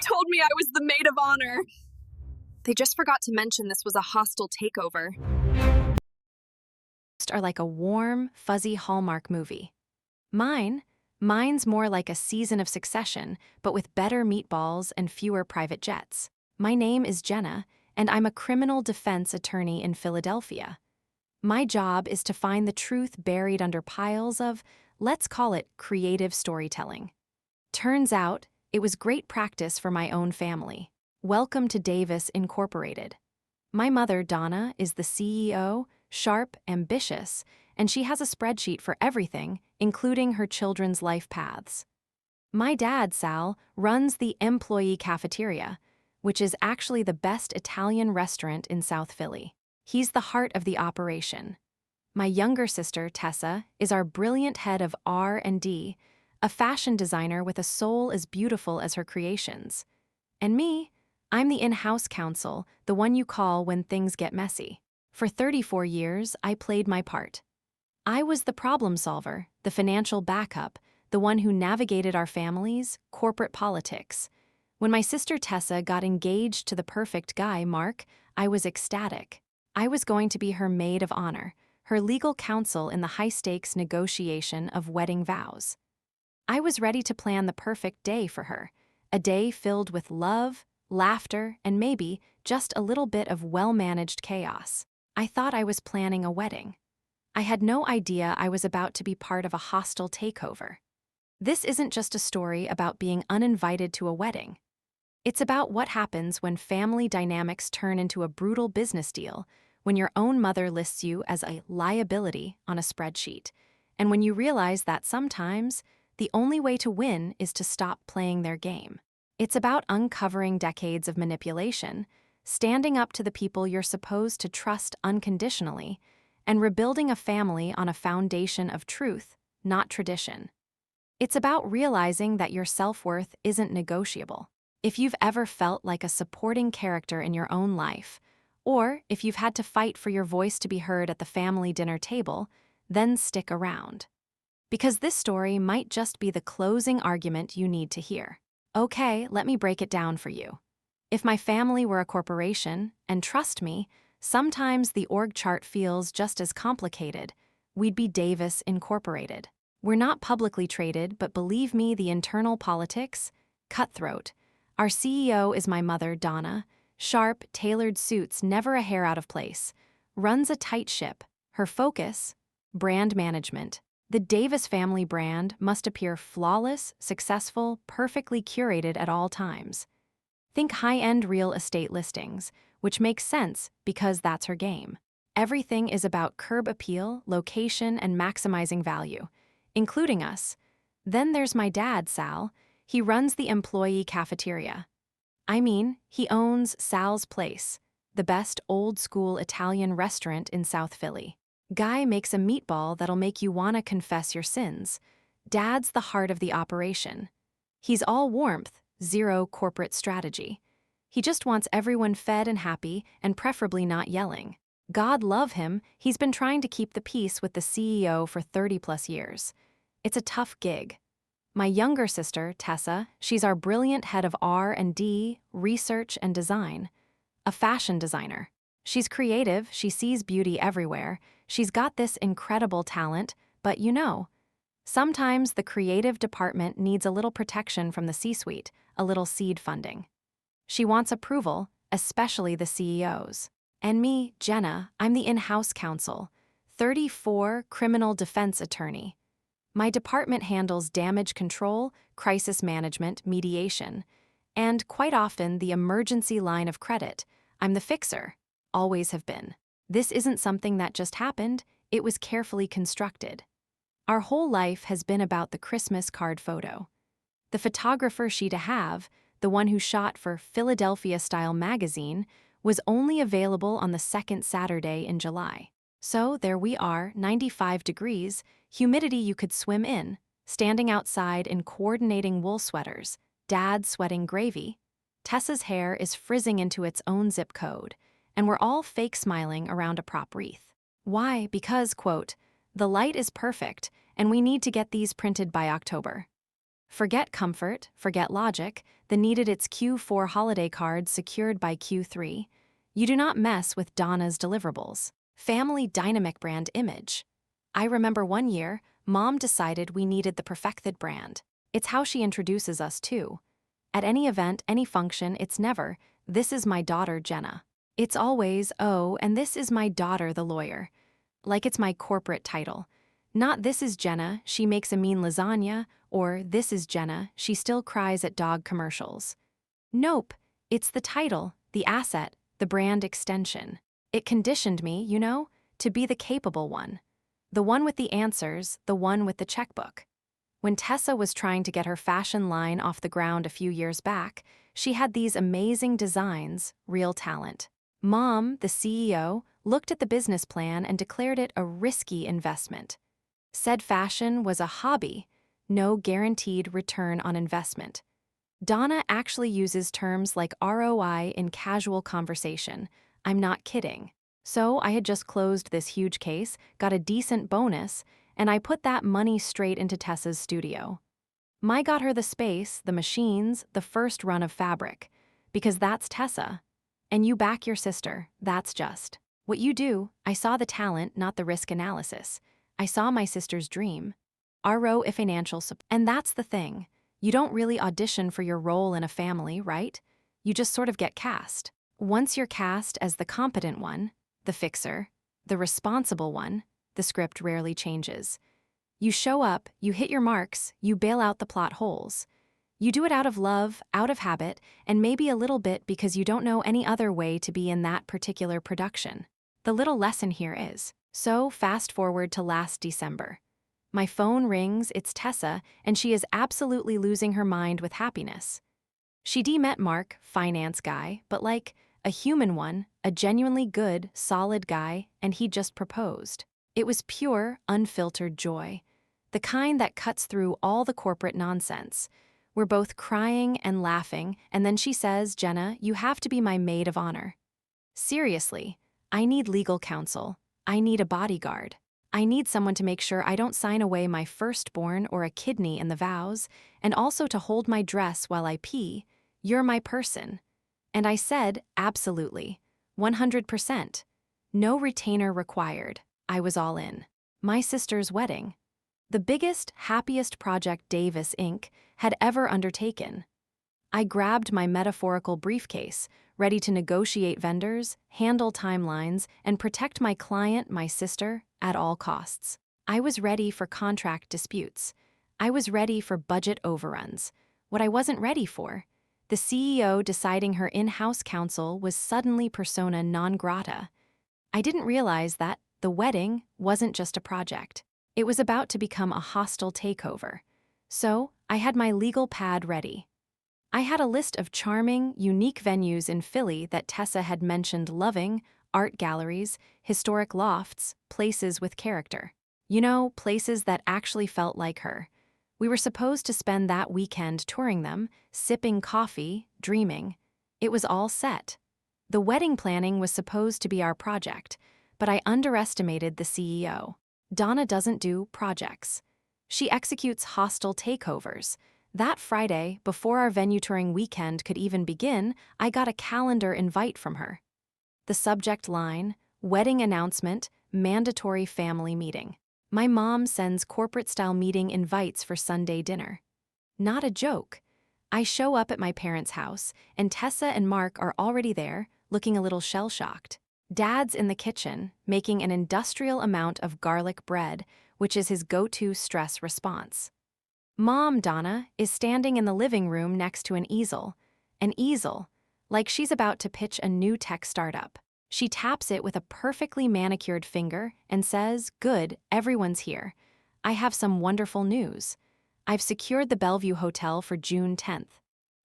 told me I was the maid of honor. They just forgot to mention this was a hostile takeover. Are like a warm, fuzzy Hallmark movie. Mine's more like a season of Succession, but with better meatballs and fewer private jets. My name is Jenna, and I'm a criminal defense attorney in Philadelphia. My job is to find the truth buried under piles of, let's call it, creative storytelling. Turns out, it was great practice for my own family. Welcome to Davis Incorporated. My mother, Donna, is the CEO, sharp, ambitious, and she has a spreadsheet for everything, including her children's life paths. My dad, Sal, runs the employee cafeteria, which is actually the best Italian restaurant in South Philly. He's the heart of the operation. My younger sister, Tessa, is our brilliant head of R&D, a fashion designer with a soul as beautiful as her creations. And me, I'm the in-house counsel, the one you call when things get messy. For 34 years, I played my part. I was the problem solver, the financial backup, the one who navigated our family's corporate politics. When my sister Tessa got engaged to the perfect guy, Mark, I was ecstatic. I was going to be her maid of honor, her legal counsel in the high-stakes negotiation of wedding vows. I was ready to plan the perfect day for her, a day filled with love, laughter, and maybe just a little bit of well-managed chaos. I thought I was planning a wedding. I had no idea I was about to be part of a hostile takeover. This isn't just a story about being uninvited to a wedding. It's about what happens when family dynamics turn into a brutal business deal, when your own mother lists you as a liability on a spreadsheet, and when you realize that sometimes the only way to win is to stop playing their game. It's about uncovering decades of manipulation, standing up to the people you're supposed to trust unconditionally, and rebuilding a family on a foundation of truth, not tradition. It's about realizing that your self-worth isn't negotiable. If you've ever felt like a supporting character in your own life, or if you've had to fight for your voice to be heard at the family dinner table, then stick around. Because this story might just be the closing argument you need to hear. Okay, let me break it down for you. If my family were a corporation, and trust me, sometimes the org chart feels just as complicated, we'd be Davis Incorporated. We're not publicly traded, but believe me, the internal politics, cutthroat. Our CEO is my mother, Donna. Sharp, tailored suits, never a hair out of place. Runs a tight ship. Her focus? Brand management. The Davis family brand must appear flawless, successful, perfectly curated at all times. Think high-end real estate listings, which makes sense because that's her game. Everything is about curb appeal, location, and maximizing value, including us. Then there's my dad, Sal. He runs the employee cafeteria. I mean, he owns Sal's Place, the best old-school Italian restaurant in South Philly. Guy makes a meatball that'll make you want to confess your sins. Dad's the heart of the operation. He's all warmth, zero corporate strategy. He just wants everyone fed and happy, and preferably not yelling. God love him, he's been trying to keep the peace with the CEO for 30-plus years. It's a tough gig. My younger sister, Tessa, she's our brilliant head of R&D, research, and design. A fashion designer. She's creative, she sees beauty everywhere, she's got this incredible talent, but sometimes the creative department needs a little protection from the C-suite, a little seed funding. She wants approval, especially the CEOs. And me, Jenna, I'm the in-house counsel, 34 criminal defense attorney. My department handles damage control, crisis management, mediation, and quite often the emergency line of credit. I'm the fixer. Always have been. This isn't something that just happened, it was carefully constructed. Our whole life has been about the Christmas card photo. The photographer she to have, the one who shot for Philadelphia Style magazine, was only available on the second Saturday in July. So there we are, 95 degrees, humidity you could swim in, standing outside in coordinating wool sweaters, Dad sweating gravy. Tessa's hair is frizzing into its own zip code, and we're all fake smiling around a prop wreath. Why? Because, quote, the light is perfect, and we need to get these printed by October. Forget comfort, forget logic, the needed its Q4 holiday card secured by Q3. You do not mess with Donna's deliverables. Family dynamic brand image. I remember one year, Mom decided we needed the perfected brand. It's how she introduces us too. At any event, any function, it's never, "This is my daughter, Jenna." It's always, "Oh, and this is my daughter, the lawyer." Like it's my corporate title. Not "This is Jenna, she makes a mean lasagna," or "This is Jenna, she still cries at dog commercials." Nope, it's the title, the asset, the brand extension. It conditioned me, to be the capable one. The one with the answers, the one with the checkbook. When Tessa was trying to get her fashion line off the ground a few years back, she had these amazing designs, real talent. Mom, the CEO, looked at the business plan and declared it a risky investment. Said fashion was a hobby, no guaranteed return on investment. Donna actually uses terms like ROI in casual conversation. I'm not kidding. So I had just closed this huge case, got a decent bonus, and I put that money straight into Tessa's studio. My got her the space, the machines, the first run of fabric. Because that's Tessa. And you back your sister, that's just. What you do, I saw the talent, not the risk analysis. I saw my sister's dream. RO if financial support. And that's the thing. You don't really audition for your role in a family, right? You just sort of get cast. Once you're cast as the competent one, the fixer, the responsible one, the script rarely changes. You show up, you hit your marks, you bail out the plot holes. You do it out of love, out of habit, and maybe a little bit because you don't know any other way to be in that particular production. The little lesson here is, so fast forward to last December. My phone rings, it's Tessa, and she is absolutely losing her mind with happiness. She met Mark, finance guy, but like a human one, a genuinely good, solid guy, and he just proposed. It was pure, unfiltered joy. The kind that cuts through all the corporate nonsense. We're both crying and laughing, and then she says, "Jenna, you have to be my maid of honor." Seriously, I need legal counsel. I need a bodyguard. I need someone to make sure I don't sign away my firstborn or a kidney in the vows, and also to hold my dress while I pee. You're my person. And I said, absolutely. 100%. No retainer required. I was all in. My sister's wedding. The biggest, happiest project Davis Inc. had ever undertaken. I grabbed my metaphorical briefcase, ready to negotiate vendors, handle timelines, and protect my client, my sister, at all costs. I was ready for contract disputes. I was ready for budget overruns. What I wasn't ready for, the CEO deciding her in-house counsel was suddenly persona non grata. I didn't realize that the wedding wasn't just a project. It was about to become a hostile takeover. So, I had my legal pad ready. I had a list of charming, unique venues in Philly that Tessa had mentioned loving, art galleries, historic lofts, places with character. Places that actually felt like her. We were supposed to spend that weekend touring them, sipping coffee, dreaming. It was all set. The wedding planning was supposed to be our project, but I underestimated the CEO. Donna doesn't do projects. She executes hostile takeovers. That Friday, before our venue touring weekend could even begin, I got a calendar invite from her. The subject line, wedding announcement, mandatory family meeting. My mom sends corporate-style meeting invites for Sunday dinner. Not a joke. I show up at my parents' house, and Tessa and Mark are already there, looking a little shell-shocked. Dad's in the kitchen, making an industrial amount of garlic bread, which is his go-to stress response. Mom, Donna, is standing in the living room next to an easel. An easel, like she's about to pitch a new tech startup. She taps it with a perfectly manicured finger and says, "Good, everyone's here. I have some wonderful news. I've secured the Bellevue Hotel for June 10th.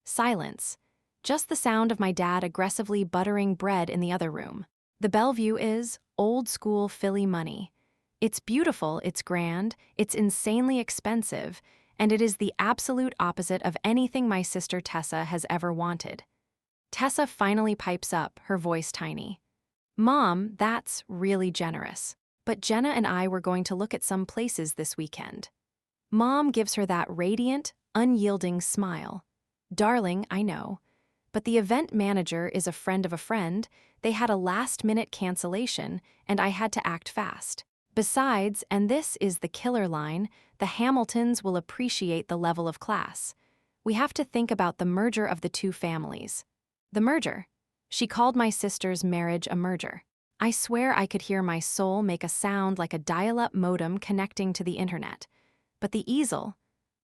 Silence. Just the sound of my dad aggressively buttering bread in the other room. The Bellevue is old-school Philly money. It's beautiful, it's grand, it's insanely expensive, and it is the absolute opposite of anything my sister Tessa has ever wanted. Tessa finally pipes up, her voice tiny. "Mom, that's really generous. But Jenna and I were going to look at some places this weekend." Mom gives her that radiant, unyielding smile. Darling, I know. But the event manager is a friend of a friend. They had a last-minute cancellation, and I had to act fast. Besides, and this is the killer line, the Hamiltons will appreciate the level of class. We have to think about the merger of the two families. The merger. She called my sister's marriage a merger. I swear I could hear my soul make a sound like a dial-up modem connecting to the internet. But the easel.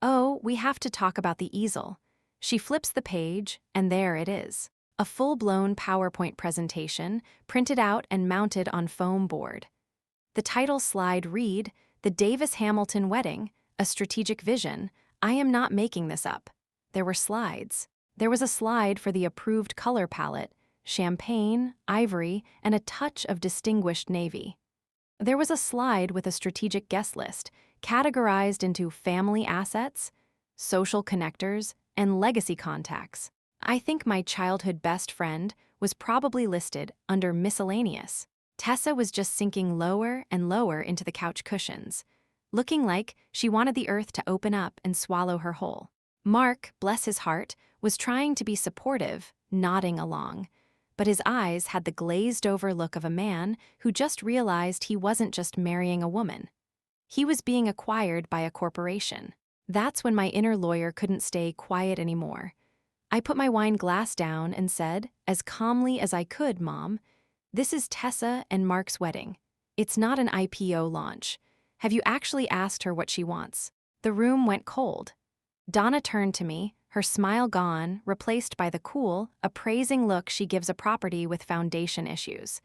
Oh, we have to talk about the easel. She flips the page, and there it is. A full-blown PowerPoint presentation, printed out and mounted on foam board. The title slide read, "The Davis-Hamilton Wedding, a Strategic Vision. I am not making this up." There were slides. There was a slide for the approved color palette, champagne, ivory, and a touch of distinguished navy. There was a slide with a strategic guest list, categorized into family assets, social connectors, and legacy contacts. I think my childhood best friend was probably listed under miscellaneous. Tessa was just sinking lower and lower into the couch cushions, looking like she wanted the earth to open up and swallow her whole. Mark, bless his heart, was trying to be supportive, nodding along, but his eyes had the glazed-over look of a man who just realized he wasn't just marrying a woman. He was being acquired by a corporation. That's when my inner lawyer couldn't stay quiet anymore. I put my wine glass down and said, as calmly as I could, "Mom, this is Tessa and Mark's wedding. It's not an IPO launch. Have you actually asked her what she wants?" The room went cold. Donna turned to me, her smile gone, replaced by the cool, appraising look she gives a property with foundation issues.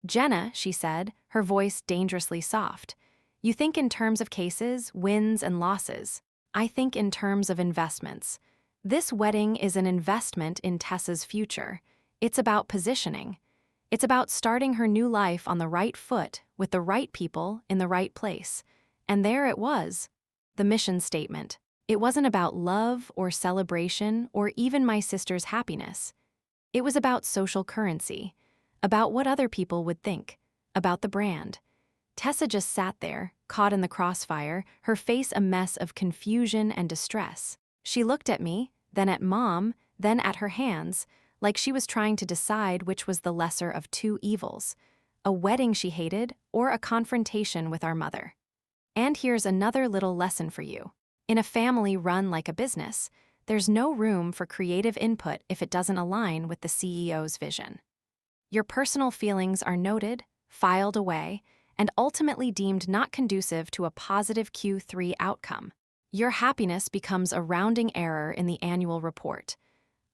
"Jenna," she said, her voice dangerously soft, "you think in terms of cases, wins, and losses. I think in terms of investments. This wedding is an investment in Tessa's future. It's about positioning. It's about starting her new life on the right foot with the right people in the right place." And there it was, the mission statement. It wasn't about love or celebration or even my sister's happiness. It was about social currency, about what other people would think, about the brand. Tessa just sat there, caught in the crossfire, her face a mess of confusion and distress. She looked at me, then at Mom, then at her hands, like she was trying to decide which was the lesser of two evils, a wedding she hated or a confrontation with our mother. And here's another little lesson for you. In a family run like a business, there's no room for creative input if it doesn't align with the CEO's vision. Your personal feelings are noted, filed away, and ultimately deemed not conducive to a positive Q3 outcome. Your happiness becomes a rounding error in the annual report.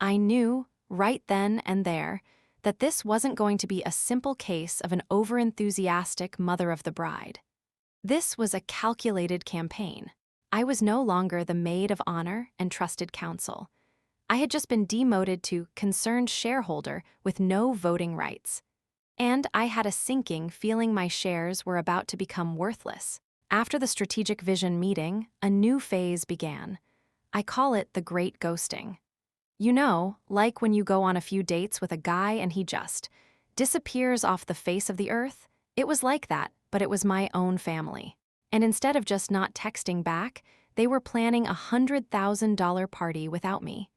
I knew, right then and there, that this wasn't going to be a simple case of an overenthusiastic mother of the bride. This was a calculated campaign. I was no longer the maid of honor and trusted counsel. I had just been demoted to concerned shareholder with no voting rights. And I had a sinking feeling my shares were about to become worthless. After the strategic vision meeting, a new phase began. I call it the great ghosting. You know, like when you go on a few dates with a guy and he just disappears off the face of the earth. It was like that, but it was my own family. And instead of just not texting back, they were planning a $100,000 party without me.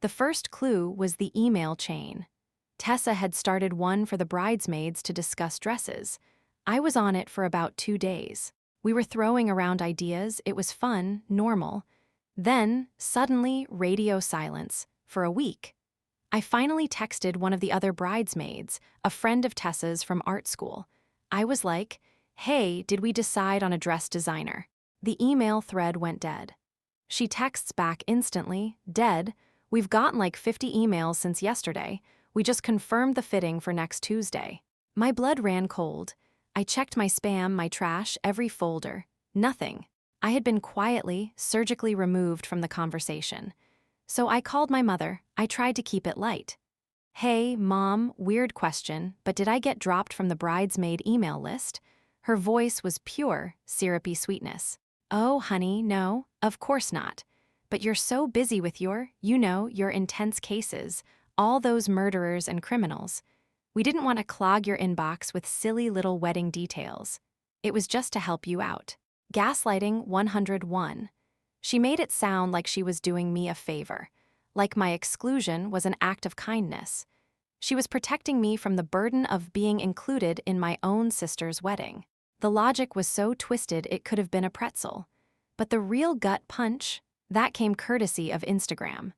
The first clue was the email chain. Tessa had started one for the bridesmaids to discuss dresses. I was on it for about 2 days. We were throwing around ideas, it was fun, normal. Then, suddenly, radio silence, for a week. I finally texted one of the other bridesmaids, a friend of Tessa's from art school. I was like, "Hey, did we decide on a dress designer?" The email thread went dead. She texts back instantly, "Dead. We've gotten like 50 emails since yesterday. We just confirmed the fitting for next Tuesday." My blood ran cold. I checked my spam, my trash, every folder. Nothing. I had been quietly, surgically removed from the conversation. So I called my mother. I tried to keep it light. "Hey, Mom, weird question, but did I get dropped from the bridesmaid email list?" Her voice was pure, syrupy sweetness. "Oh, honey, no, of course not. But you're so busy with your intense cases, all those murderers and criminals. We didn't want to clog your inbox with silly little wedding details. It was just to help you out." Gaslighting 101. She made it sound like she was doing me a favor, like my exclusion was an act of kindness. She was protecting me from the burden of being included in my own sister's wedding. The logic was so twisted it could have been a pretzel. But the real gut punch, that came courtesy of Instagram.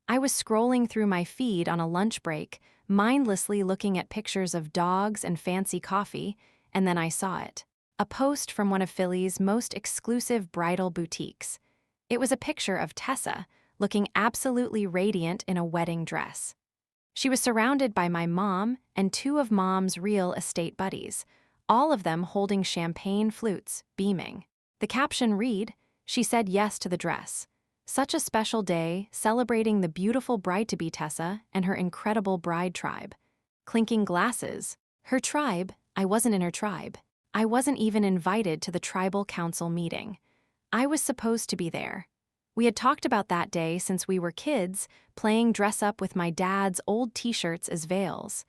I was scrolling through my feed on a lunch break, mindlessly looking at pictures of dogs and fancy coffee, and then I saw it. A post from one of Philly's most exclusive bridal boutiques. It was a picture of Tessa, looking absolutely radiant in a wedding dress. She was surrounded by my mom and two of Mom's real estate buddies, all of them holding champagne flutes, beaming. The caption read, "She said yes to the dress. Such a special day celebrating the beautiful bride-to-be Tessa and her incredible bride tribe." Clinking glasses. Her tribe? I wasn't in her tribe. I wasn't even invited to the tribal council meeting. I was supposed to be there. We had talked about that day since we were kids, playing dress-up with my dad's old t-shirts as veils.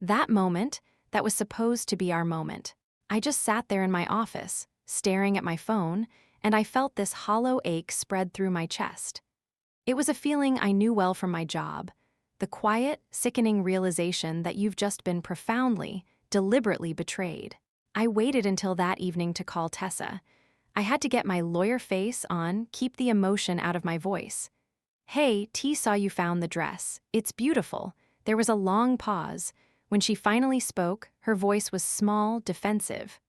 That moment, that was supposed to be our moment. I just sat there in my office, staring at my phone, and I felt this hollow ache spread through my chest. It was a feeling I knew well from my job, the quiet, sickening realization that you've just been profoundly, deliberately betrayed. I waited until that evening to call Tessa. I had to get my lawyer face on, keep the emotion out of my voice. "Hey, T saw you found the dress. It's beautiful." There was a long pause. When she finally spoke, her voice was small, defensive.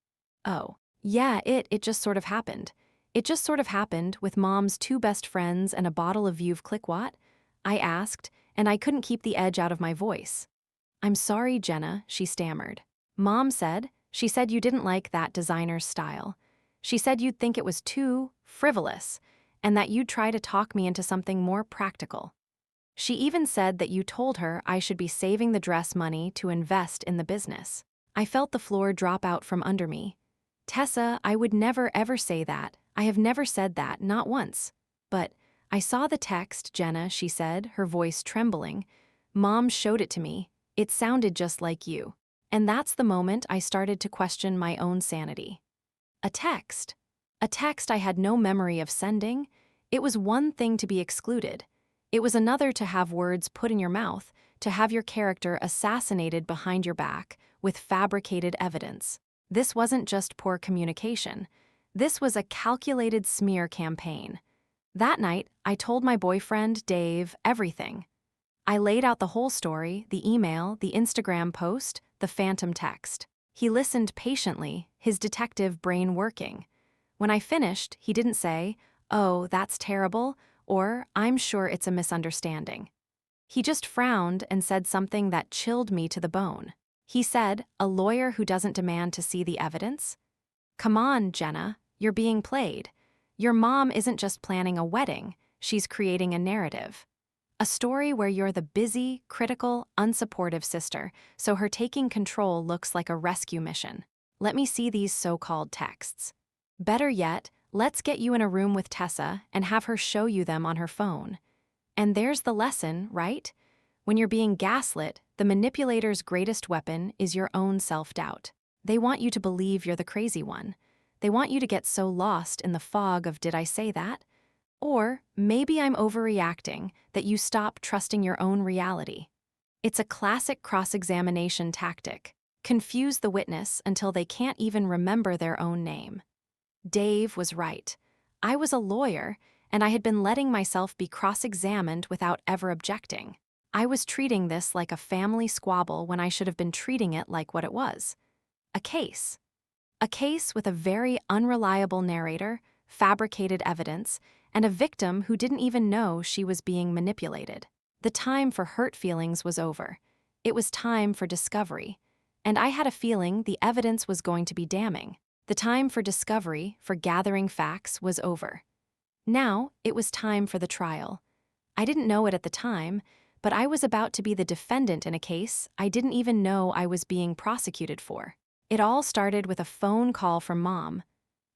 "Oh, yeah, it just sort of happened. It just sort of happened with Mom's two best friends and a bottle of Veuve Clicquot?" I asked, and I couldn't keep the edge out of my voice. "I'm sorry, Jenna," she stammered. "Mom said, she said you didn't like that designer's style. She said you'd think it was too frivolous, and that you'd try to talk me into something more practical. She even said that you told her I should be saving the dress money to invest in the business." I felt the floor drop out from under me. "Tessa, I would never ever say that. I have never said that, not once." "But I saw the text, Jenna," she said, her voice trembling. "Mom showed it to me. It sounded just like you." And that's the moment I started to question my own sanity. A text. A text I had no memory of sending. It was one thing to be excluded. It was another to have words put in your mouth, to have your character assassinated behind your back with fabricated evidence. This wasn't just poor communication. This was a calculated smear campaign. That night, I told my boyfriend, Dave, everything. I laid out the whole story, the email, the Instagram post, the phantom text. He listened patiently, his detective brain working. When I finished, he didn't say, "Oh, that's terrible," or "I'm sure it's a misunderstanding." He just frowned and said something that chilled me to the bone. He said, "A lawyer who doesn't demand to see the evidence? Come on, Jenna, you're being played. Your mom isn't just planning a wedding, she's creating a narrative. A story where you're the busy, critical, unsupportive sister, so her taking control looks like a rescue mission. Let me see these so-called texts. Better yet, let's get you in a room with Tessa and have her show you them on her phone." And there's the lesson, right? When you're being gaslit, the manipulator's greatest weapon is your own self-doubt. They want you to believe you're the crazy one. They want you to get so lost in the fog of "did I say that?" Or "maybe I'm overreacting," that you stop trusting your own reality. It's a classic cross-examination tactic. Confuse the witness until they can't even remember their own name. Dave was right. I was a lawyer, and I had been letting myself be cross-examined without ever objecting. I was treating this like a family squabble when I should have been treating it like what it was. A case. A case with a very unreliable narrator, fabricated evidence, and a victim who didn't even know she was being manipulated. The time for hurt feelings was over. It was time for discovery. And I had a feeling the evidence was going to be damning. The time for discovery, for gathering facts, was over. Now, it was time for the trial. I didn't know it at the time, but I was about to be the defendant in a case I didn't even know I was being prosecuted for. It all started with a phone call from Mom.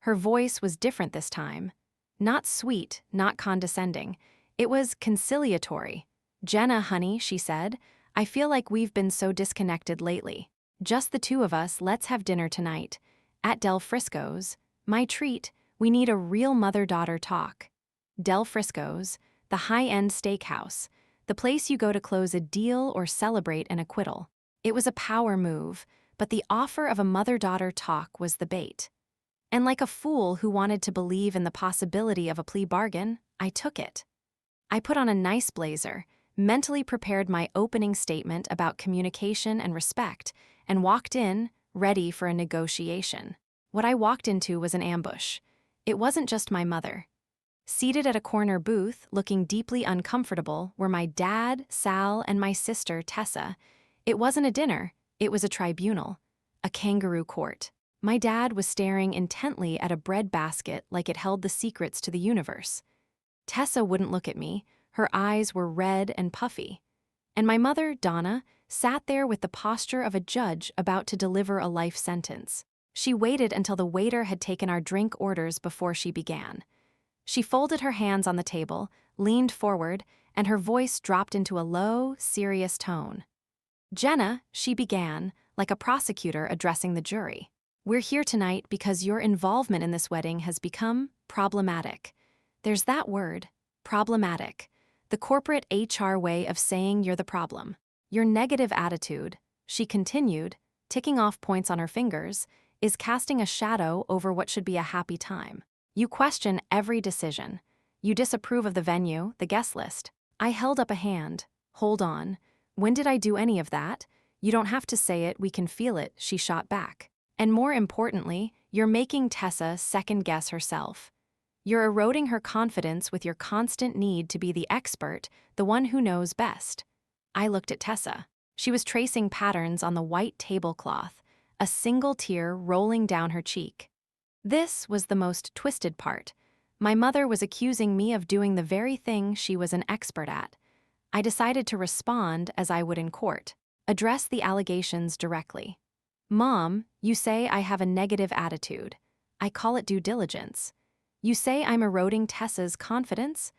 Her voice was different this time. Not sweet, not condescending. It was conciliatory. "Jenna, honey," she said, "I feel like we've been so disconnected lately. Just the two of us, let's have dinner tonight. At Del Frisco's. My treat, we need a real mother-daughter talk." Del Frisco's, the high-end steakhouse, the place you go to close a deal or celebrate an acquittal. It was a power move, but the offer of a mother-daughter talk was the bait. And like a fool who wanted to believe in the possibility of a plea bargain, I took it. I put on a nice blazer, mentally prepared my opening statement about communication and respect, and walked in, ready for a negotiation. What I walked into was an ambush. It wasn't just my mother. Seated at a corner booth, looking deeply uncomfortable, were my dad, Sal, and my sister, Tessa. It wasn't a dinner, it was a tribunal, a kangaroo court. My dad was staring intently at a bread basket like it held the secrets to the universe. Tessa wouldn't look at me, her eyes were red and puffy. And my mother, Donna, sat there with the posture of a judge about to deliver a life sentence. She waited until the waiter had taken our drink orders before she began. She folded her hands on the table, leaned forward, and her voice dropped into a low, serious tone. "Jenna," she began, like a prosecutor addressing the jury, "we're here tonight because your involvement in this wedding has become problematic." There's that word, problematic, the corporate HR way of saying you're the problem. Your negative attitude, she continued, ticking off points on her fingers, is casting a shadow over what should be a happy time. You question every decision. You disapprove of the venue, the guest list. I held up a hand. "Hold on. When did I do any of that?" "You don't have to say it, we can feel it," she shot back. "And more importantly, you're making Tessa second-guess herself. You're eroding her confidence with your constant need to be the expert, the one who knows best." I looked at Tessa. She was tracing patterns on the white tablecloth, a single tear rolling down her cheek. This was the most twisted part. My mother was accusing me of doing the very thing she was an expert at. I decided to respond as I would in court, address the allegations directly. "Mom, you say I have a negative attitude. I call it due diligence. You say I'm eroding Tessa's confidence?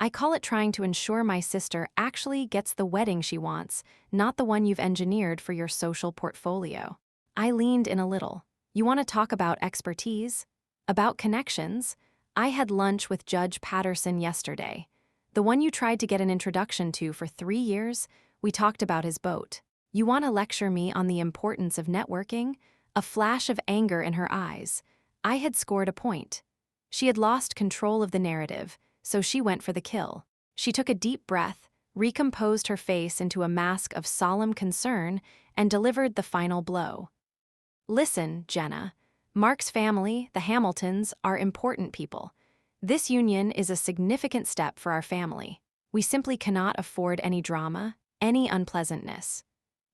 I call it trying to ensure my sister actually gets the wedding she wants, not the one you've engineered for your social portfolio." I leaned in a little. "You want to talk about expertise? About connections? I had lunch with Judge Patterson yesterday. The one you tried to get an introduction to for 3 years, we talked about his boat. You want to lecture me on the importance of networking?" A flash of anger in her eyes. I had scored a point. She had lost control of the narrative, so she went for the kill. She took a deep breath, recomposed her face into a mask of solemn concern, and delivered the final blow. "Listen, Jenna. Mark's family, the Hamiltons, are important people. This union is a significant step for our family. We simply cannot afford any drama, any unpleasantness."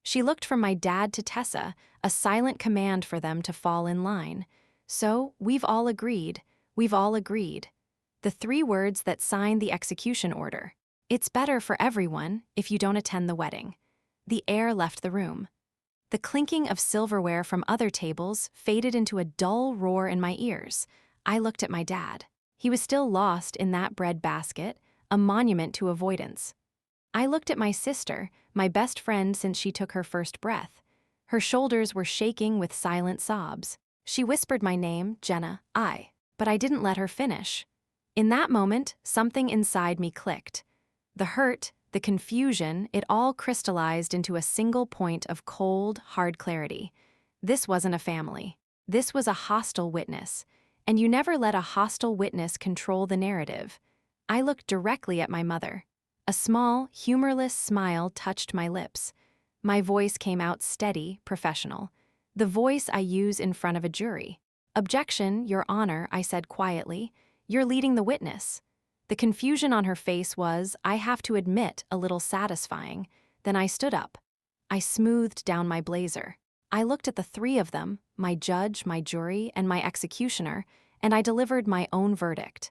She looked from my dad to Tessa, a silent command for them to fall in line. "So, we've all agreed. We've all agreed." The 3 words that signed the execution order. "It's better for everyone if you don't attend the wedding." The air left the room. The clinking of silverware from other tables faded into a dull roar in my ears. I looked at my dad. He was still lost in that bread basket, a monument to avoidance. I looked at my sister, my best friend since she took her first breath. Her shoulders were shaking with silent sobs. She whispered my name, Jenna, but I didn't let her finish. In that moment, something inside me clicked. The hurt, the confusion, it all crystallized into a single point of cold, hard clarity. This wasn't a family. This was a hostile witness. And you never let a hostile witness control the narrative. I looked directly at my mother. A small, humorless smile touched my lips. My voice came out steady, professional. The voice I use in front of a jury. "Objection, Your Honor," I said quietly. "You're leading the witness." The confusion on her face was, I have to admit, a little satisfying. Then I stood up. I smoothed down my blazer. I looked at the 3 of them, my judge, my jury, and my executioner, and I delivered my own verdict.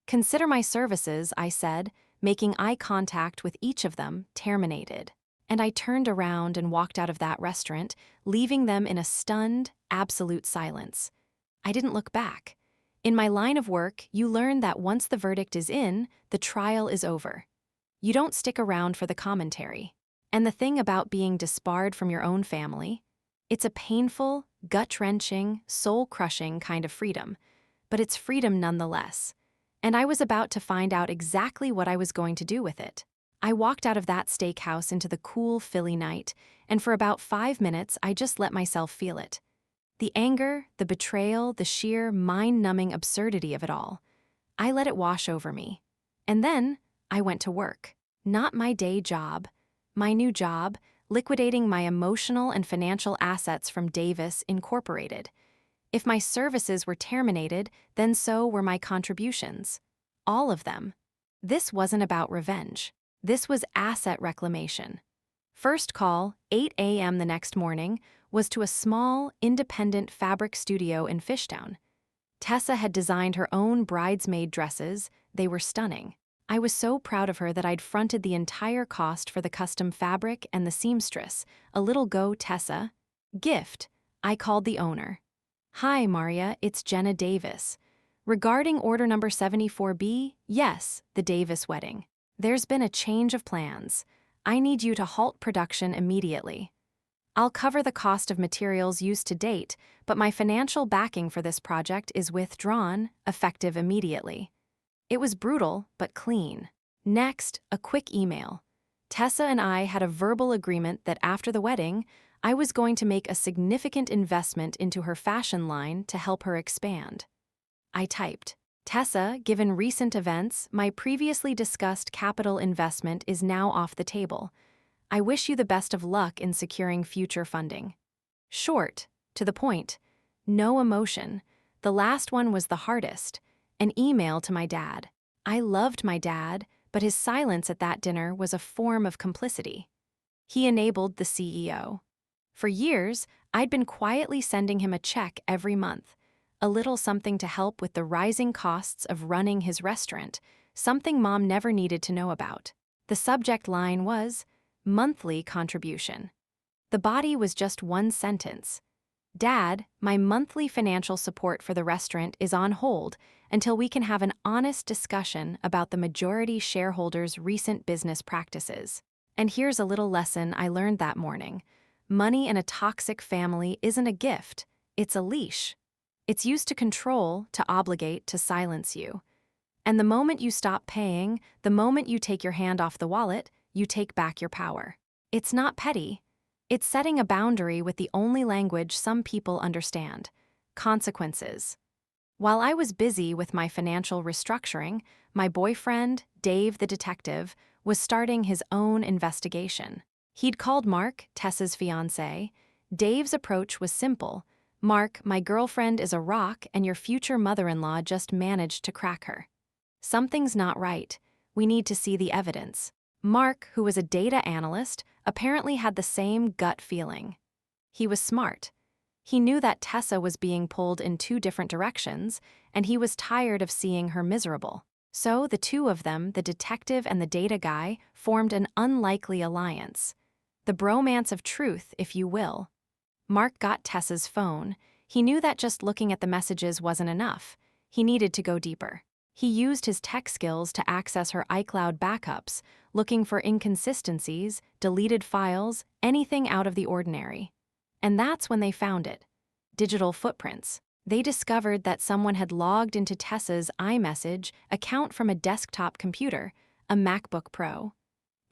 "Consider my services," I said, making eye contact with each of them, terminated. And I turned around and walked out of that restaurant, leaving them in a stunned, absolute silence. I didn't look back. In my line of work, you learn that once the verdict is in, the trial is over. You don't stick around for the commentary. And the thing about being disbarred from your own family, it's a painful, gut-wrenching, soul-crushing kind of freedom, but it's freedom nonetheless. and I was about to find out exactly what I was going to do with it. I walked out of that steakhouse into the cool Philly night, and for about 5 minutes I just let myself feel it. The anger, the betrayal, the sheer mind-numbing absurdity of it all. I let it wash over me. And then I went to work. Not my day job. My new job, liquidating my emotional and financial assets from Davis Incorporated. If my services were terminated, then so were my contributions. All of them. This wasn't about revenge. This was asset reclamation. First call, 8 a.m. the next morning, was to a small, independent fabric studio in Fishtown. Tessa had designed her own bridesmaid dresses. They were stunning. I was so proud of her that I'd fronted the entire cost for the custom fabric and the seamstress. A little go, Tessa. Gift. I called the owner. Hi, Maria, it's Jenna Davis. Regarding order number 74B, yes, the Davis wedding. There's been a change of plans. I need you to halt production immediately. I'll cover the cost of materials used to date, but my financial backing for this project is withdrawn, effective immediately. It was brutal, but clean. Next, a quick email. Tessa and I had a verbal agreement that after the wedding, I was going to make a significant investment into her fashion line to help her expand. I typed, Tessa, given recent events, my previously discussed capital investment is now off the table. I wish you the best of luck in securing future funding. Short, to the point, no emotion. The last one was the hardest, an email to my dad. I loved my dad, but his silence at that dinner was a form of complicity. He enabled the CEO. For years, I'd been quietly sending him a check every month, a little something to help with the rising costs of running his restaurant, something Mom never needed to know about. The subject line was, monthly contribution. The body was just one sentence. Dad, my monthly financial support for the restaurant is on hold until we can have an honest discussion about the majority shareholders' recent business practices. And here's a little lesson I learned that morning. Money in a toxic family isn't a gift, it's a leash. It's used to control, to obligate, to silence you. And the moment you stop paying, the moment you take your hand off the wallet, you take back your power. It's not petty. It's setting a boundary with the only language some people understand: consequences. While I was busy with my financial restructuring, my boyfriend, Dave the detective, was starting his own investigation. He'd called Mark, Tessa's fiancé. Dave's approach was simple. Mark, my girlfriend is a rock and your future mother-in-law just managed to crack her. Something's not right. We need to see the evidence. Mark, who was a data analyst, apparently had the same gut feeling. He was smart. He knew that Tessa was being pulled in 2 different directions, and he was tired of seeing her miserable. So the 2 of them, the detective and the data guy, formed an unlikely alliance. The bromance of truth, if you will. Mark got Tessa's phone. He knew that just looking at the messages wasn't enough. He needed to go deeper. He used his tech skills to access her iCloud backups, looking for inconsistencies, deleted files, anything out of the ordinary. And that's when they found it. Digital footprints. They discovered that someone had logged into Tessa's iMessage account from a desktop computer, a MacBook Pro.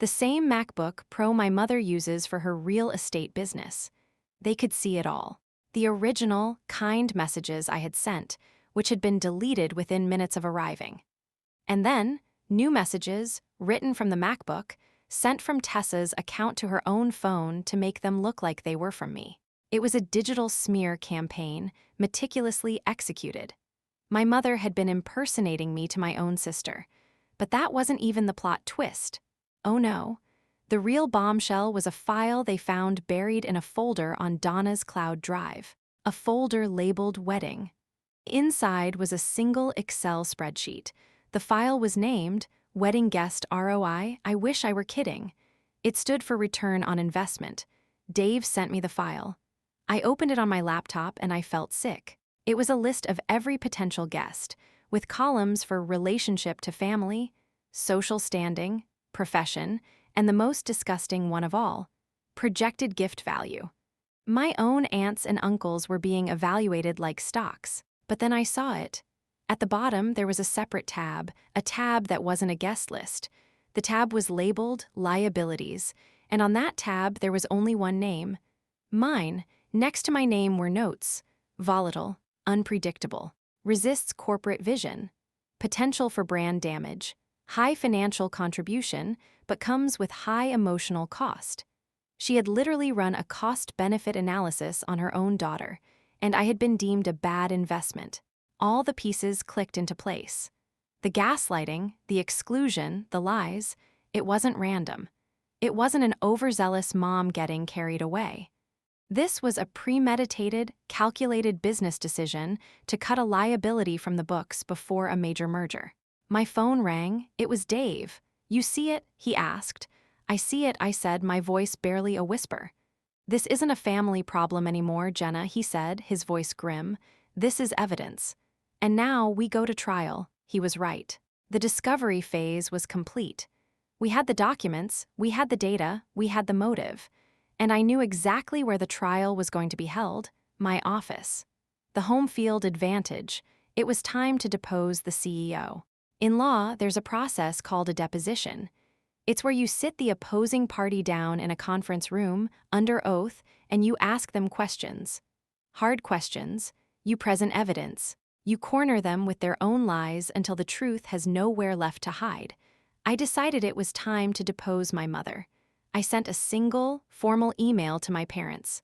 The same MacBook Pro my mother uses for her real estate business. They could see it all. The original, kind messages I had sent, which had been deleted within minutes of arriving. And then, new messages, written from the MacBook, sent from Tessa's account to her own phone to make them look like they were from me. It was a digital smear campaign, meticulously executed. My mother had been impersonating me to my own sister. But that wasn't even the plot twist. Oh no. The real bombshell was a file they found buried in a folder on Donna's cloud drive. A folder labeled Wedding. Inside was a single Excel spreadsheet. The file was named Wedding Guest ROI. I wish I were kidding. It stood for Return on Investment. Dave sent me the file. I opened it on my laptop and I felt sick. It was a list of every potential guest, with columns for relationship to family, social standing, profession, and the most disgusting one of all, projected gift value. My own aunts and uncles were being evaluated like stocks. But then I saw it. At the bottom, there was a separate tab, a tab that wasn't a guest list. The tab was labeled Liabilities, and on that tab there was only one name. Mine. Next to my name were notes: volatile, unpredictable, resists corporate vision, potential for brand damage, high financial contribution, but comes with high emotional cost. She had literally run a cost-benefit analysis on her own daughter, and I had been deemed a bad investment. All the pieces clicked into place. The gaslighting, the exclusion, the lies, it wasn't random. It wasn't an overzealous mom getting carried away. This was a premeditated, calculated business decision to cut a liability from the books before a major merger. My phone rang. It was Dave. "You see it?" he asked. "I see it," I said, my voice barely a whisper. "This isn't a family problem anymore, Jenna," he said, his voice grim. "This is evidence. And now we go to trial." He was right. The discovery phase was complete. We had the documents, we had the data, we had the motive. And I knew exactly where the trial was going to be held: my office. The home field advantage. It was time to depose the CEO. In law, there's a process called a deposition. It's where you sit the opposing party down in a conference room, under oath, and you ask them questions. Hard questions. You present evidence. You corner them with their own lies until the truth has nowhere left to hide. I decided it was time to depose my mother. I sent a single, formal email to my parents.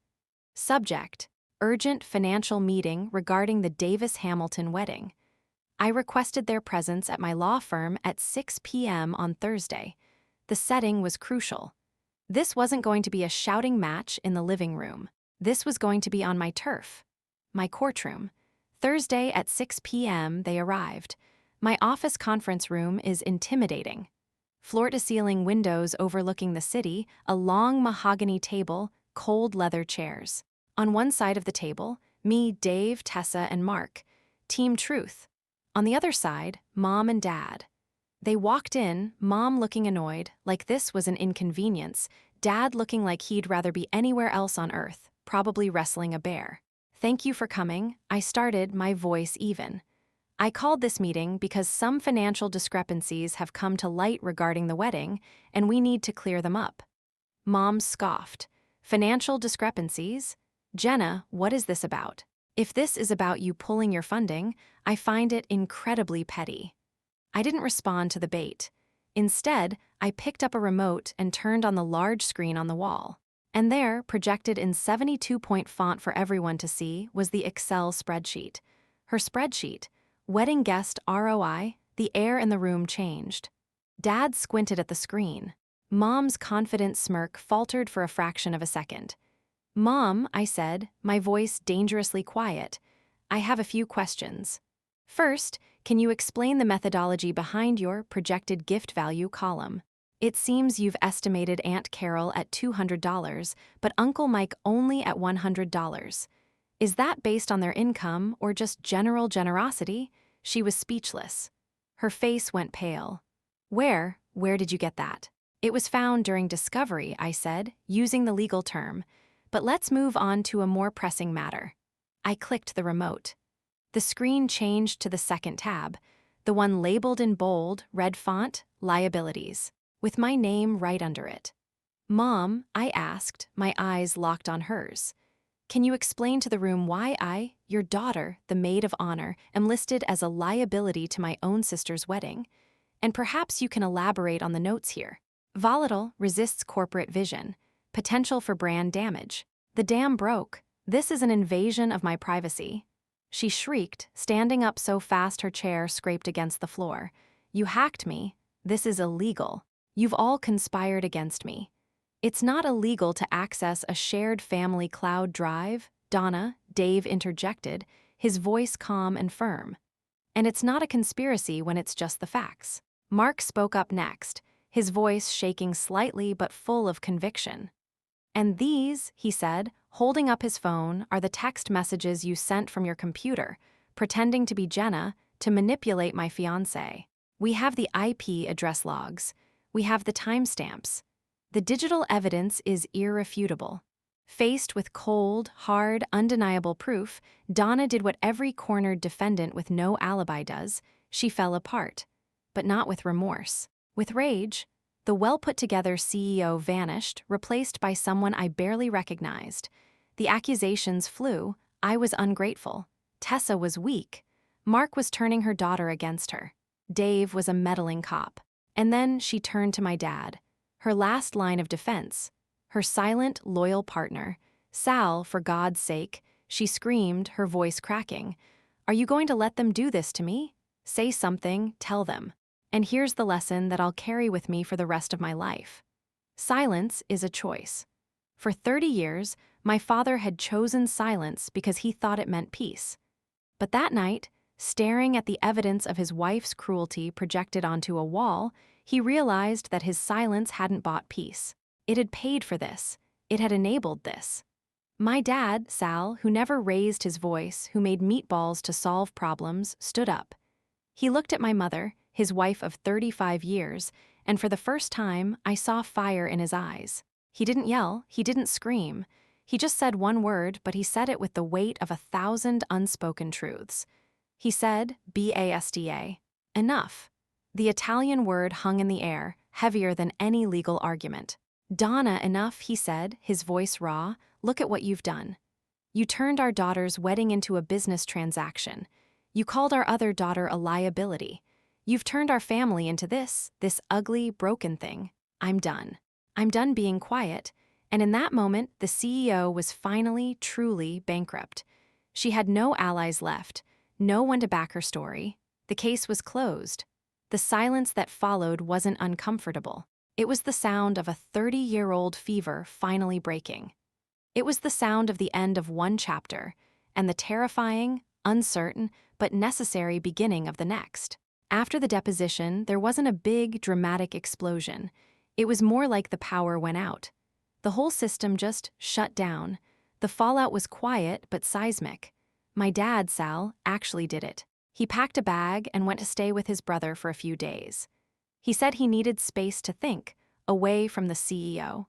Subject: urgent financial meeting regarding the Davis-Hamilton wedding. I requested their presence at my law firm at 6 p.m. on Thursday. The setting was crucial. This wasn't going to be a shouting match in the living room. This was going to be on my turf, my courtroom. Thursday at 6 p.m. they arrived. My office conference room is intimidating. Floor-to-ceiling windows overlooking the city, a long mahogany table, cold leather chairs. On one side of the table, me, Dave, Tessa, and Mark. Team Truth. On the other side, Mom and Dad. They walked in, Mom looking annoyed, like this was an inconvenience, Dad looking like he'd rather be anywhere else on earth, probably wrestling a bear. "Thank you for coming," I started, my voice even. "I called this meeting because some financial discrepancies have come to light regarding the wedding, and we need to clear them up." Mom scoffed. "Financial discrepancies? Jenna, what is this about? If this is about you pulling your funding, I find it incredibly petty." I didn't respond to the bait. Instead, I picked up a remote and turned on the large screen on the wall. And there, projected in 72-point font for everyone to see, was the Excel spreadsheet. Her spreadsheet. Wedding guest ROI. The air in the room changed. Dad squinted at the screen. Mom's confident smirk faltered for a fraction of a second. "Mom," I said, my voice dangerously quiet, "I have a few questions. First, can you explain the methodology behind your projected gift value column? It seems you've estimated Aunt Carol at $200, but Uncle Mike only at $100. Is that based on their income or just general generosity?" She was speechless. Her face went pale. Where did you get that?" "It was found during discovery," I said, using the legal term. "But let's move on to a more pressing matter." I clicked the remote. The screen changed to the second tab, the one labeled in bold, red font, Liabilities, with my name right under it. "Mom," I asked, my eyes locked on hers, "can you explain to the room why I, your daughter, the maid of honor, am listed as a liability to my own sister's wedding? And perhaps you can elaborate on the notes here. Volatile, resists corporate vision. Potential for brand damage. The dam broke. This is an invasion of my privacy." She shrieked, standing up so fast her chair scraped against the floor. "You hacked me. This is illegal. You've all conspired against me." "It's not illegal to access a shared family cloud drive," Dave interjected, his voice calm and firm. "And it's not a conspiracy when it's just the facts." Mark spoke up next, his voice shaking slightly but full of conviction. "And these," he said, holding up his phone, "are the text messages you sent from your computer, pretending to be Jenna, to manipulate my fiancé. We have the IP address logs. We have the timestamps. The digital evidence is irrefutable. Faced with cold, hard, undeniable proof, Donna did what every cornered defendant with no alibi does. She fell apart. But not with remorse. With rage. The well-put-together CEO vanished, replaced by someone I barely recognized. The accusations flew. I was ungrateful. Tessa was weak. Mark was turning her daughter against her. Dave was a meddling cop. And then she turned to my dad. Her last line of defense. Her silent, loyal partner. Sal, for God's sake, she screamed, her voice cracking. Are you going to let them do this to me? Say something, tell them. And here's the lesson that I'll carry with me for the rest of my life. Silence is a choice. For 30 years, my father had chosen silence because he thought it meant peace. But that night, staring at the evidence of his wife's cruelty projected onto a wall, he realized that his silence hadn't bought peace. It had paid for this. It had enabled this. My dad, Sal, who never raised his voice, who made meatballs to solve problems, stood up. He looked at my mother, his wife of 35 years, and for the first time, I saw fire in his eyes. He didn't yell, he didn't scream. He just said one word, but he said it with the weight of 1,000 unspoken truths. He said, BASDA. Enough. The Italian word hung in the air, heavier than any legal argument. Donna, enough, he said, his voice raw. Look at what you've done. You turned our daughter's wedding into a business transaction. You called our other daughter a liability. You've turned our family into this ugly, broken thing. I'm done. I'm done being quiet. And in that moment, the CEO was finally, truly bankrupt. She had no allies left, no one to back her story. The case was closed. The silence that followed wasn't uncomfortable. It was the sound of a 30-year-old fever finally breaking. It was the sound of the end of one chapter and the terrifying, uncertain, but necessary beginning of the next. After the deposition, there wasn't a big, dramatic explosion. It was more like the power went out. The whole system just shut down. The fallout was quiet but seismic. My dad, Sal, actually did it. He packed a bag and went to stay with his brother for a few days. He said he needed space to think, away from the CEO.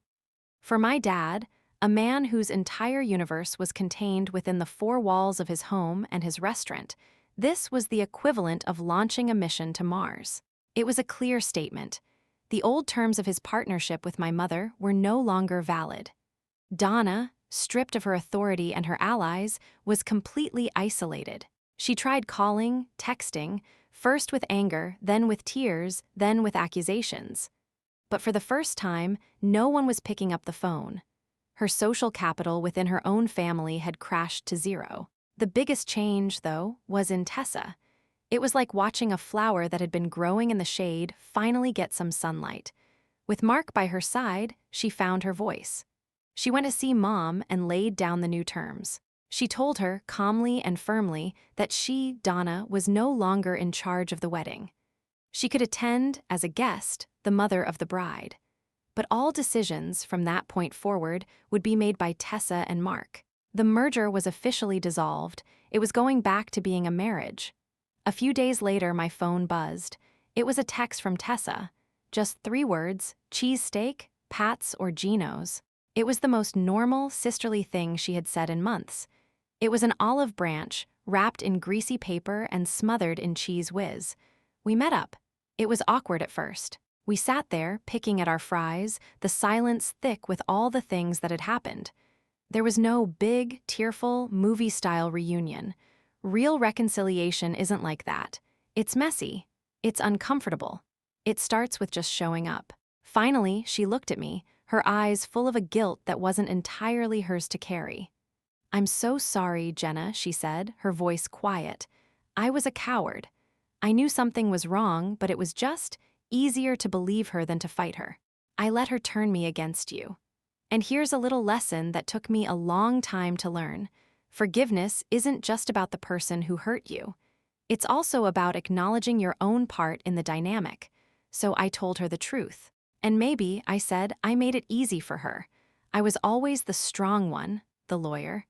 For my dad, a man whose entire universe was contained within the four walls of his home and his restaurant, this was the equivalent of launching a mission to Mars. It was a clear statement. The old terms of his partnership with my mother were no longer valid. Donna, stripped of her authority and her allies, was completely isolated. She tried calling, texting, first with anger, then with tears, then with accusations. But for the first time, no one was picking up the phone. Her social capital within her own family had crashed to zero. The biggest change, though, was in Tessa. It was like watching a flower that had been growing in the shade finally get some sunlight. With Mark by her side, she found her voice. She went to see Mom and laid down the new terms. She told her, calmly and firmly, that she, Donna, was no longer in charge of the wedding. She could attend, as a guest, the mother of the bride. But all decisions, from that point forward, would be made by Tessa and Mark. The merger was officially dissolved. It was going back to being a marriage. A few days later, my phone buzzed. It was a text from Tessa. Just 3 words, cheesesteak, Pat's, or Gino's. It was the most normal, sisterly thing she had said in months. It was an olive branch, wrapped in greasy paper and smothered in cheese whiz. We met up. It was awkward at first. We sat there, picking at our fries, the silence thick with all the things that had happened. There was no big, tearful, movie-style reunion. Real reconciliation isn't like that. It's messy. It's uncomfortable. It starts with just showing up. Finally, she looked at me, her eyes full of a guilt that wasn't entirely hers to carry. I'm so sorry, Jenna, she said, her voice quiet. I was a coward. I knew something was wrong, but it was just easier to believe her than to fight her. I let her turn me against you. And here's a little lesson that took me a long time to learn. Forgiveness isn't just about the person who hurt you. It's also about acknowledging your own part in the dynamic. So I told her the truth. And maybe, I said, I made it easy for her. I was always the strong one, the lawyer.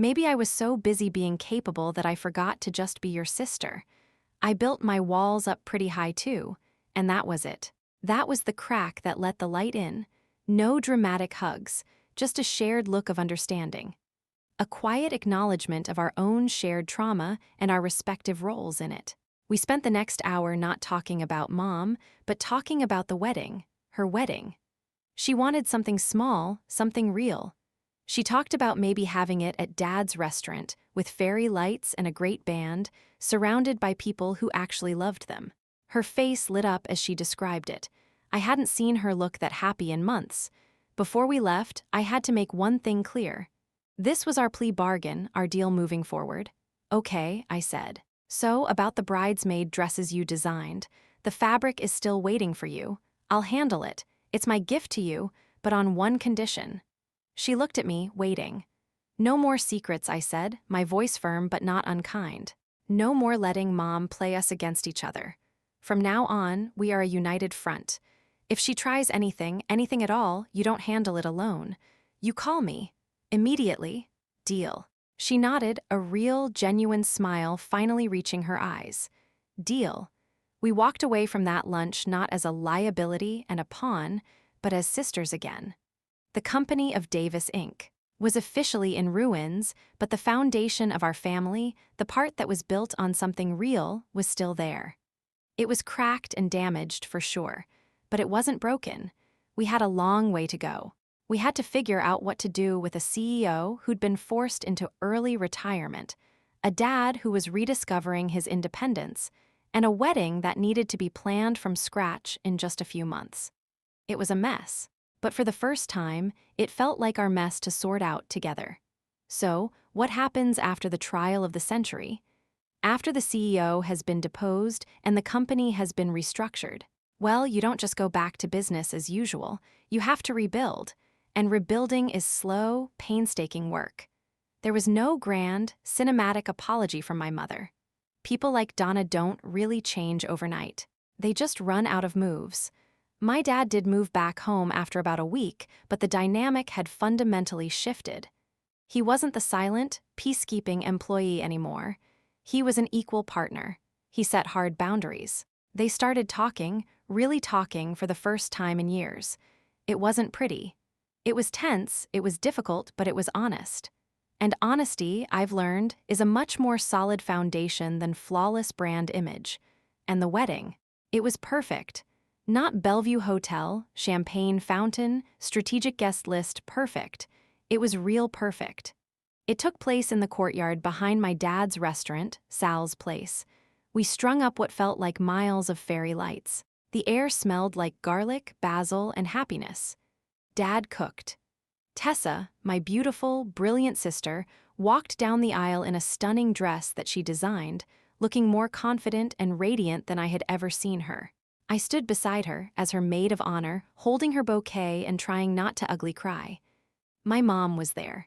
Maybe I was so busy being capable that I forgot to just be your sister. I built my walls up pretty high too, and that was it. That was the crack that let the light in. No dramatic hugs, just a shared look of understanding. A quiet acknowledgement of our own shared trauma and our respective roles in it. We spent the next hour not talking about Mom, but talking about the wedding, her wedding. She wanted something small, something real. She talked about maybe having it at Dad's restaurant, with fairy lights and a great band, surrounded by people who actually loved them. Her face lit up as she described it. I hadn't seen her look that happy in months. Before we left, I had to make one thing clear. This was our plea bargain, our deal moving forward. Okay, I said. So, about the bridesmaid dresses you designed. The fabric is still waiting for you. I'll handle it. It's my gift to you, but on one condition. She looked at me, waiting. No more secrets, I said, my voice firm but not unkind. No more letting Mom play us against each other. From now on, we are a united front. If she tries anything, anything at all, you don't handle it alone. You call me. Immediately. Deal. She nodded, a real, genuine smile finally reaching her eyes. Deal. We walked away from that lunch not as a liability and a pawn, but as sisters again. The company of Davis Inc. was officially in ruins, but the foundation of our family, the part that was built on something real, was still there. It was cracked and damaged, for sure, but it wasn't broken. We had a long way to go. We had to figure out what to do with a CEO who'd been forced into early retirement, a dad who was rediscovering his independence, and a wedding that needed to be planned from scratch in just a few months. It was a mess, but for the first time, it felt like our mess to sort out together. So, what happens after the trial of the century? After the CEO has been deposed and the company has been restructured, well, you don't just go back to business as usual, you have to rebuild. And rebuilding is slow, painstaking work. There was no grand, cinematic apology from my mother. People like Donna don't really change overnight. They just run out of moves. My dad did move back home after about a week, but the dynamic had fundamentally shifted. He wasn't the silent, peacekeeping employee anymore. He was an equal partner. He set hard boundaries. They started talking, really talking for the first time in years. It wasn't pretty. It was tense, it was difficult, but it was honest. And honesty, I've learned, is a much more solid foundation than flawless brand image. And the wedding, it was perfect. Not Bellevue Hotel, champagne fountain, strategic guest list perfect. It was real perfect. It took place in the courtyard behind my dad's restaurant, Sal's Place. We strung up what felt like miles of fairy lights. The air smelled like garlic, basil, and happiness. Dad cooked. Tessa, my beautiful, brilliant sister, walked down the aisle in a stunning dress that she designed, looking more confident and radiant than I had ever seen her. I stood beside her, as her maid of honor, holding her bouquet and trying not to ugly cry. My mom was there.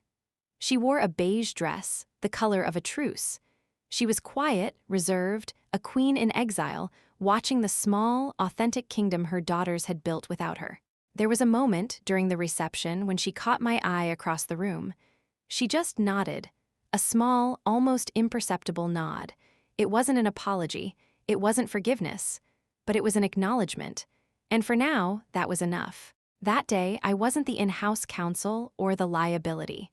She wore a beige dress, the color of a truce. She was quiet, reserved, a queen in exile, watching the small, authentic kingdom her daughters had built without her. There was a moment during the reception when she caught my eye across the room. She just nodded, a small, almost imperceptible nod. It wasn't an apology, it wasn't forgiveness, but it was an acknowledgement. And for now, that was enough. That day, I wasn't the in-house counsel or the liability.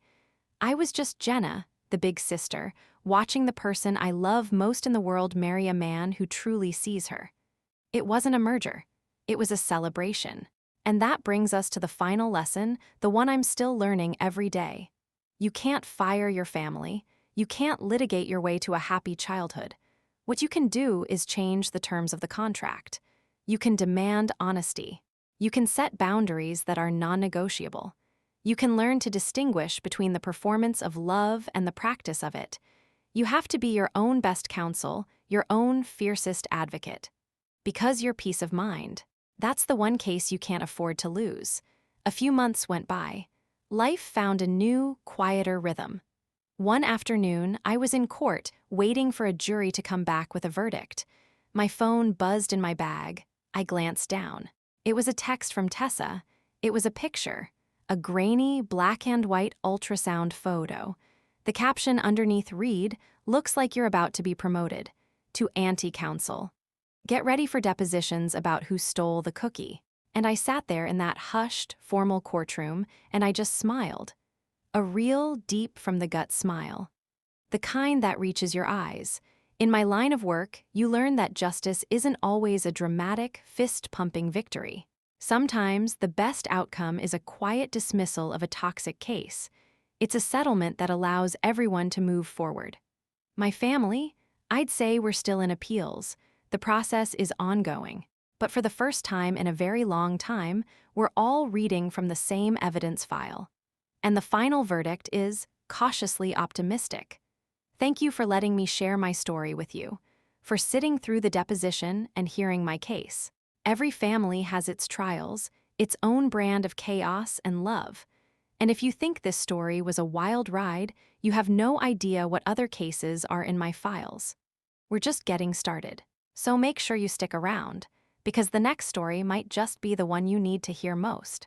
I was just Jenna, the big sister, watching the person I love most in the world marry a man who truly sees her. It wasn't a merger. It was a celebration. And that brings us to the final lesson, the one I'm still learning every day. You can't fire your family. You can't litigate your way to a happy childhood. What you can do is change the terms of the contract. You can demand honesty. You can set boundaries that are non-negotiable. You can learn to distinguish between the performance of love and the practice of it. You have to be your own best counsel, your own fiercest advocate. Because your peace of mind. That's the one case you can't afford to lose. A few months went by. Life found a new, quieter rhythm. One afternoon, I was in court, waiting for a jury to come back with a verdict. My phone buzzed in my bag. I glanced down. It was a text from Tessa. It was a picture, a grainy, black and white ultrasound photo. The caption underneath read, "Looks like you're about to be promoted to anti-counsel. Get ready for depositions about who stole the cookie." And I sat there in that hushed, formal courtroom, and I just smiled. A real, deep from the gut smile. The kind that reaches your eyes. In my line of work, you learn that justice isn't always a dramatic, fist-pumping victory. Sometimes, the best outcome is a quiet dismissal of a toxic case. It's a settlement that allows everyone to move forward. My family? I'd say we're still in appeals. The process is ongoing. But for the first time in a very long time, we're all reading from the same evidence file. And the final verdict is cautiously optimistic. Thank you for letting me share my story with you, for sitting through the deposition and hearing my case. Every family has its trials, its own brand of chaos and love. And if you think this story was a wild ride, you have no idea what other cases are in my files. We're just getting started. So make sure you stick around, because the next story might just be the one you need to hear most.